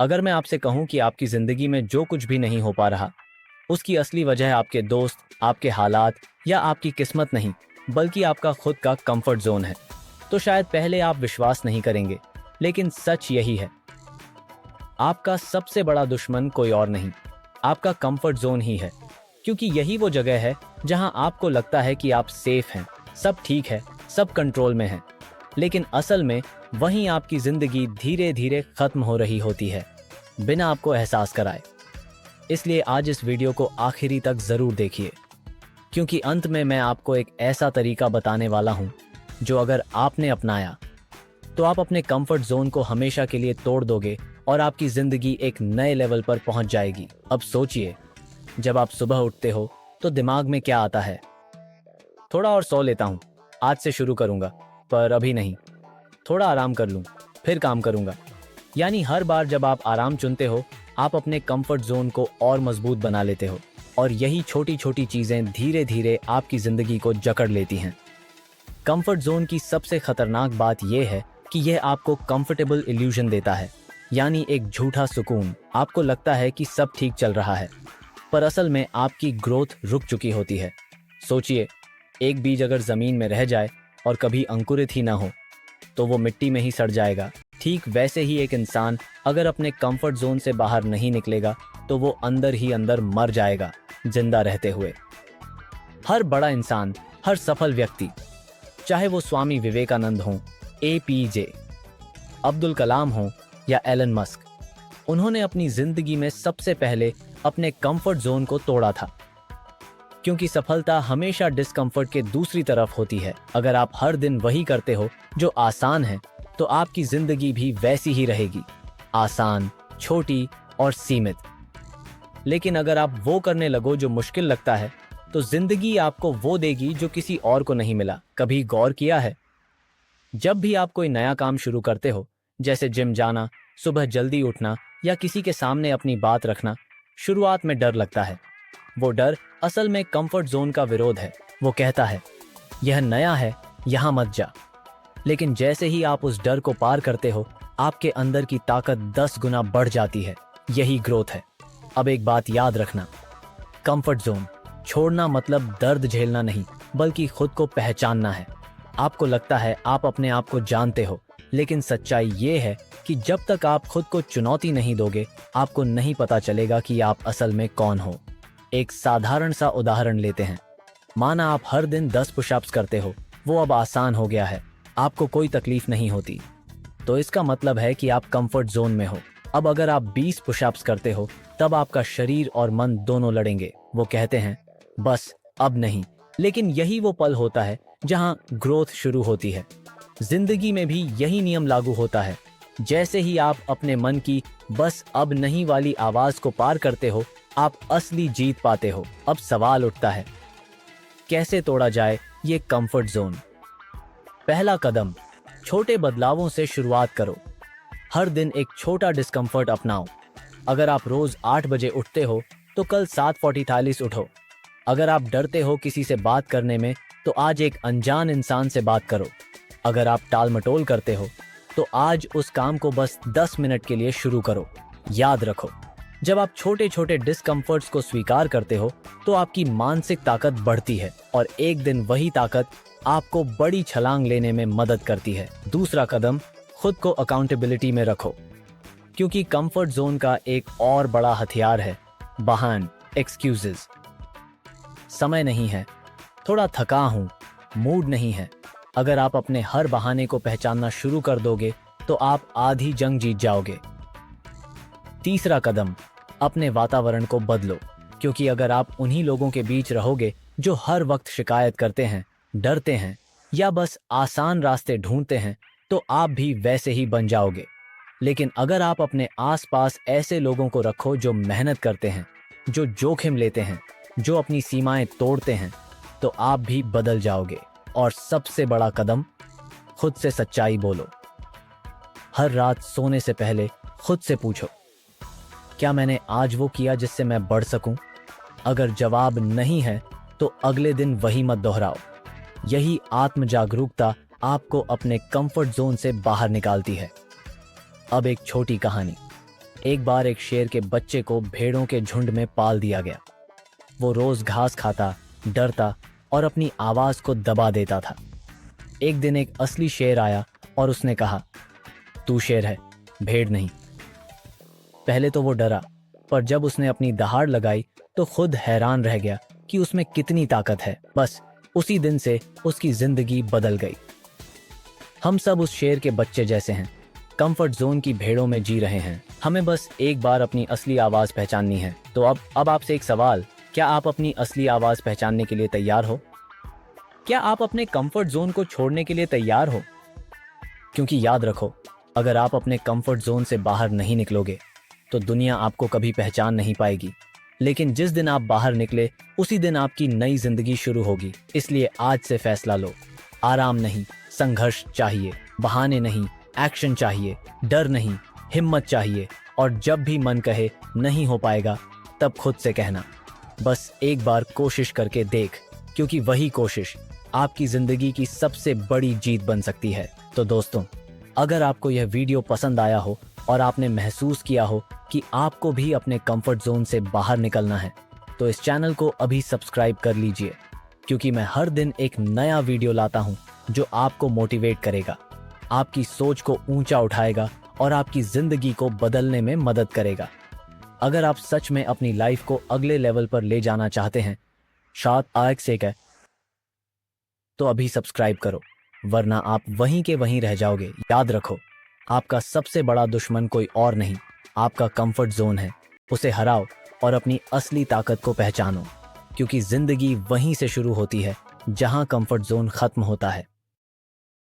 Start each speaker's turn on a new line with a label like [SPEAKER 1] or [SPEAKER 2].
[SPEAKER 1] अगर मैं आपसे कहूं कि आपकी जिंदगी में जो कुछ भी नहीं हो पा रहा, उसकी असली वजह आपके दोस्त, आपके हालात या आपकी किस्मत नहीं, बल्कि आपका खुद का कंफर्ट जोन है, तो शायद पहले आप विश्वास नहीं करेंगे, लेकिन सच यही है। आपका सबसे बड़ा दुश्मन कोई और नहीं, आपका कंफर्ट जोन ही है। क्योंकि यही वो जगह है जहां आपको लगता है कि आप सेफ हैं, सब ठीक है, सब कंट्रोल में है। लेकिन असल में वहीं आपकी जिंदगी धीरे धीरे खत्म हो रही होती है, बिना आपको एहसास कराए। इसलिए आज इस वीडियो को आखिरी तक जरूर देखिए, क्योंकि अंत में मैं आपको एक ऐसा तरीका बताने वाला हूं जो अगर आपने अपनाया तो आप अपने कंफर्ट जोन को हमेशा के लिए तोड़ दोगे और आपकी जिंदगी एक नए लेवल पर पहुंच जाएगी। अब सोचिए, जब आप सुबह उठते हो तो दिमाग में क्या आता है? थोड़ा और सो लेता हूं, आज से शुरू करूंगा, पर अभी नहीं, थोड़ा आराम कर लूं, फिर काम करूंगा। यानी हर बार जब आप आराम चुनते हो, आप अपने कंफर्ट जोन को और मजबूत बना लेते हो, और यही छोटी छोटी चीजें धीरे धीरे आपकी जिंदगी को जकड़ लेती हैं। कंफर्ट जोन की सबसे खतरनाक बात यह है कि यह आपको कंफर्टेबल इल्यूजन देता है, यानी एक झूठा सुकून। आपको लगता है कि सब ठीक चल रहा है, पर असल में आपकी ग्रोथ रुक चुकी होती है। सोचिए, एक बीज अगर जमीन में रह जाए और कभी अंकुरित ही ना हो, तो वो मिट्टी में ही सड़ जाएगा। ठीक वैसे ही एक इंसान अगर अपने कंफर्ट जोन से बाहर नहीं निकलेगा, तो वो अंदर ही अंदर मर जाएगा, जिंदा रहते हुए। हर बड़ा इंसान, हर सफल व्यक्ति, चाहे वो स्वामी विवेकानंद हों, APJ अब्दुल कलाम हों या एलन मस्क, उन्होंने अपनी जिंदगी में सबसे पहले अपने कंफर्ट जोन को तोड़ा था। क्योंकि सफलता हमेशा डिस्कंफर्ट के दूसरी तरफ होती है। अगर आप हर दिन वही करते हो जो आसान है, तो आपकी जिंदगी भी वैसी ही रहेगी, आसान, छोटी और सीमित। लेकिन अगर आप वो करने लगो जो मुश्किल लगता है, तो जिंदगी आपको वो देगी जो किसी और को नहीं मिला। कभी गौर किया है, जब भी आप कोई नया काम शुरू करते हो, जैसे जिम जाना, सुबह जल्दी उठना या किसी के सामने अपनी बात रखना, शुरुआत में डर लगता है। वो डर असल में कंफर्ट जोन का विरोध है। वो कहता है, यह नया है, यहां मत जा। लेकिन जैसे ही आप उस डर को पार करते हो, आपके अंदर की ताकत 10 गुना बढ़ जाती है। यही ग्रोथ है। अब एक बात याद रखना, कंफर्ट जोन छोड़ना मतलब दर्द झेलना नहीं, बल्कि खुद को पहचानना है। आपको लगता है आप अपने आप को जानते हो, लेकिन सच्चाई ये है कि जब तक आप खुद को चुनौती नहीं दोगे, आपको नहीं पता चलेगा कि आप असल में कौन हो। एक साधारण सा उदाहरण लेते हैं। माना आप हर दिन 10 पुशअप्स करते हो, वो अब आसान हो गया है, आपको कोई तकलीफ नहीं होती, तो इसका मतलब है कि आप कंफर्ट जोन में हो। अब अगर आप 20 पुशअप्स करते हो, तब आपका शरीर और मन दोनों लड़ेंगे। वो कहते हैं, बस अब नहीं। लेकिन यही वो पल होता है जहां ग्रोथ शुरू होती है। जिंदगी में भी यही नियम लागू होता है। जैसे ही आप अपने मन की बस अब नहीं वाली आवाज को पार करते हो, आप असली जीत पाते हो। अब सवाल उठता है, कैसे तोड़ा जाए ये कंफर्ट जोन? पहला कदम, छोटे बदलावों से शुरुआत करो। हर दिन एक छोटा डिस्कंफर्ट अपनाओ। अगर आप रोज 8 बजे उठते हो, तो कल 7:45 उठो। अगर आप डरते हो किसी से बात करने में, तो आज एक अनजान इंसान से बात करो। अगर आप टाल मटोल करते हो, तो आज उस काम को बस 10 मिनट के लिए शुरू करो। याद रखो, जब आप छोटे छोटे डिस्कंफर्ट्स को स्वीकार करते हो, तो आपकी मानसिक ताकत बढ़ती है, और एक दिन वही ताकत आपको बड़ी छलांग लेने में मदद करती है। दूसरा कदम, खुद को अकाउंटेबिलिटी में रखो। क्योंकि कंफर्ट जोन का एक और बड़ा हथियार है बहाने, एक्सक्यूजेस। समय नहीं है, थोड़ा थका हूं, मूड नहीं है। अगर आप अपने हर बहाने को पहचानना शुरू कर दोगे, तो आप आधी जंग जीत जाओगे। तीसरा कदम, अपने वातावरण को बदलो। क्योंकि अगर आप उन्हीं लोगों के बीच रहोगे जो हर वक्त शिकायत करते हैं, डरते हैं या बस आसान रास्ते ढूंढते हैं, तो आप भी वैसे ही बन जाओगे। लेकिन अगर आप अपने आसपास ऐसे लोगों को रखो जो मेहनत करते हैं, जो जोखिम लेते हैं, जो अपनी सीमाएं तोड़ते हैं, तो आप भी बदल जाओगे। और सबसे बड़ा कदम, खुद से सच्चाई बोलो। हर रात सोने से पहले खुद से पूछो, क्या मैंने आज वो किया जिससे मैं बढ़ सकूं? अगर जवाब नहीं है, तो अगले दिन वही मत दोहराओ। यही आत्म जागरूकता आपको अपने कंफर्ट जोन से बाहर निकालती है। अब एक छोटी कहानी। एक बार एक शेर के बच्चे को भेड़ों के झुंड में पाल दिया गया। वो रोज घास खाता, डरता और अपनी आवाज को दबा देता था। एक दिन एक असली शेर आया और उसने कहा, तू शेर है, भेड़ नहीं। पहले तो वो डरा, पर जब उसने अपनी दहाड़ लगाई तो खुद हैरान रह गया कि उसमें कितनी ताकत है। बस उसी दिन से उसकी जिंदगी बदल गई। हम सब उस शेर के बच्चे जैसे हैं, कंफर्ट जोन की भेड़ों में जी रहे हैं। हमें बस एक बार अपनी असली आवाज पहचाननी है। तो अब आपसे एक सवाल, क्या आप अपनी असली आवाज पहचानने के लिए तैयार हो? क्या आप अपने कंफर्ट जोन को छोड़ने के लिए तैयार हो? क्योंकि याद रखो, अगर आप अपने कंफर्ट जोन से बाहर नहीं निकलोगे तो दुनिया आपको कभी पहचान नहीं पाएगी। लेकिन जिस दिन आप बाहर निकले, उसी दिन आपकी नई जिंदगी शुरू होगी। इसलिए आज से फैसला लो। आराम नहीं, संघर्ष चाहिए। बहाने नहीं, एक्शन चाहिए। डर नहीं, हिम्मत चाहिए। और जब भी मन कहे नहीं हो पाएगा, तब खुद से कहना, बस एक बार कोशिश करके देख, क्योंकि वही कोशिश आपकी जिंदगी की सबसे बड़ी जीत बन सकती है। तो दोस्तों, अगर आपको यह वीडियो पसंद आया हो और आपने महसूस किया हो कि आपको भी अपने कंफर्ट जोन से बाहर निकलना है, तो इस चैनल को अभी सब्सक्राइब कर लीजिए, क्योंकि मैं हर दिन एक नया वीडियो लाता हूं जो आपको मोटिवेट करेगा, आपकी सोच को ऊंचा उठाएगा और आपकी जिंदगी को बदलने में मदद करेगा। अगर आप सच में अपनी लाइफ को अगले लेवल पर ले जाना चाहते हैं, शायद आज से है, तो अभी सब्सक्राइब करो, वरना आप वहीं के वहीं रह जाओगे। याद रखो, आपका सबसे बड़ा दुश्मन कोई और नहीं, आपका कंफर्ट जोन है। उसे हराओ और अपनी असली ताकत को पहचानो, क्योंकि जिंदगी वहीं से शुरू होती है जहां कंफर्ट जोन खत्म होता है।